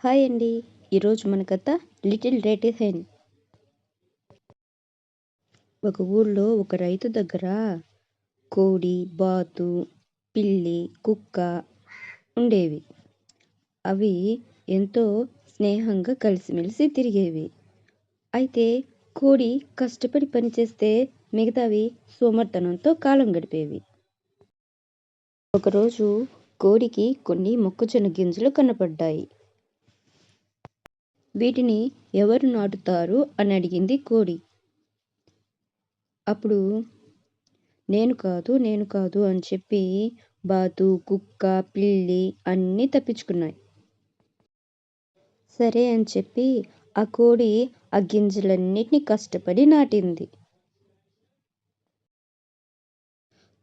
Hi అండి. ఈరోజు మన కథ లిటిల్ రెడ్ హెన్. ఒక ఊర్లో ఒక రైతు దగ్గర కోడి, బాతు, పిల్లి, కుక్క ఉండేవి. అవి ఎంతో స్నేహంగా కలిసిమెలిసి తిరిగేవి. అయితే కోడి కష్టపడి పనిచేస్తే మిగతావి సోమర్తనంతో కాలం గడిపేవి. ఒకరోజు కోడికి కొన్ని మొక్కజొన్న గింజలు కనపడ్డాయి. వీటిని ఎవరు నాటుతారు అని అడిగింది కోడి. అప్పుడు నేను కాదు అని చెప్పి బాతు, కుక్క, పిల్లి అన్నీ తప్పించుకున్నాయి. సరే అని చెప్పి ఆ కోడి ఆ గింజలన్నిటినీ కష్టపడి నాటింది.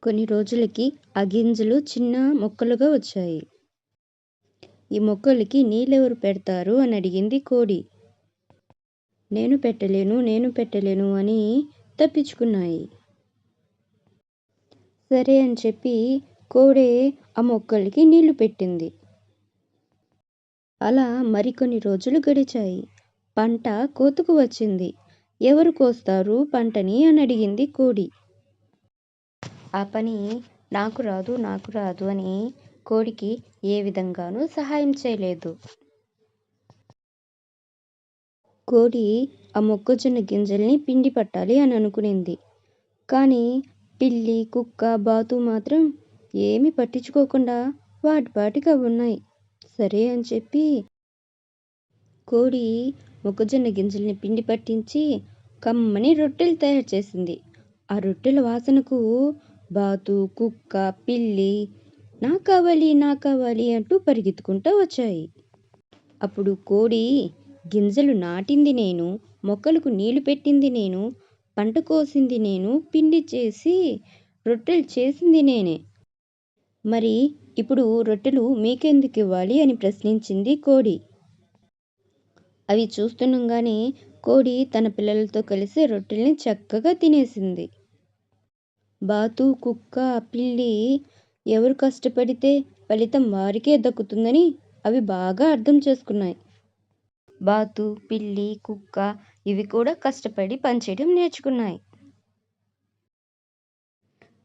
కొన్ని రోజులకి ఆ గింజలు చిన్న మొక్కలుగా వచ్చాయి. ఈ మొక్కలకి నీళ్ళెవరు పెడతారు అని అడిగింది కోడి. నేను పెట్టలేను అని తప్పించుకున్నాయి. సరే అని చెప్పి కోడే ఆ మొక్కలకి నీళ్లు పెట్టింది. అలా మరికొన్ని రోజులు గడిచాయి. పంట కోతకు వచ్చింది. ఎవరు కోస్తారు పంటని అని అడిగింది కోడి. ఆ పని నాకు రాదు అని కోడికి ఏ విధంగానూ సహాయం చేయలేదు. కోడి ఆ మొక్కజొన్న గింజల్ని పిండి పట్టాలి అని అనుకునింది. కానీ పిల్లి, కుక్క, బాతు మాత్రం ఏమీ పట్టించుకోకుండా వాటిపాటికి అవి ఉన్నాయి. సరే అని చెప్పి కోడి మొక్కజొన్న గింజల్ని పిండి పట్టించి కమ్మని రొట్టెలు తయారు చేసింది. ఆ రొట్టెల వాసనకు బాతు, కుక్క, పిల్లి నాకు కావాలి అంటూ పరిగెత్తుకుంటూ వచ్చాయి. అప్పుడు కోడి గింజలు నాటింది నేను, మొక్కలకు నీళ్లు పెట్టింది నేను, పంట కోసింది నేను, పిండి చేసి రొట్టెలు చేసింది నేనే. మరి ఇప్పుడు రొట్టెలు మీకెందుకు ఇవ్వాలి అని ప్రశ్నించింది కోడి. అవి చూస్తుండగానే కోడి తన పిల్లలతో కలిసి రొట్టెల్ని చక్కగా తినేసింది. బాతు, కుక్క, పిల్లి ఎవరు కష్టపడితే ఫలితం వారికే దక్కుతుందని అవి బాగా అర్థం చేసుకున్నాయి. బాతు, పిల్లి, కుక్క ఇవి కూడా కష్టపడి పనిచేయడం నేర్చుకున్నాయి.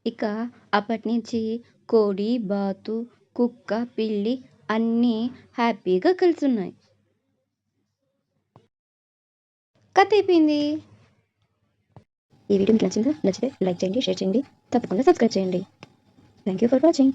ఇక అప్పటినుంచి కోడి, బాతు, కుక్క, పిల్లి అన్నీ హ్యాపీగా కలిసి ఉన్నాయి. కథ అయిపోయింది. ఈ వీడియో మీకు నచ్చితే లైక్ చేయండి, షేర్ చేయండి, తప్పకుండా సబ్స్క్రైబ్ చేయండి. Thank you for watching.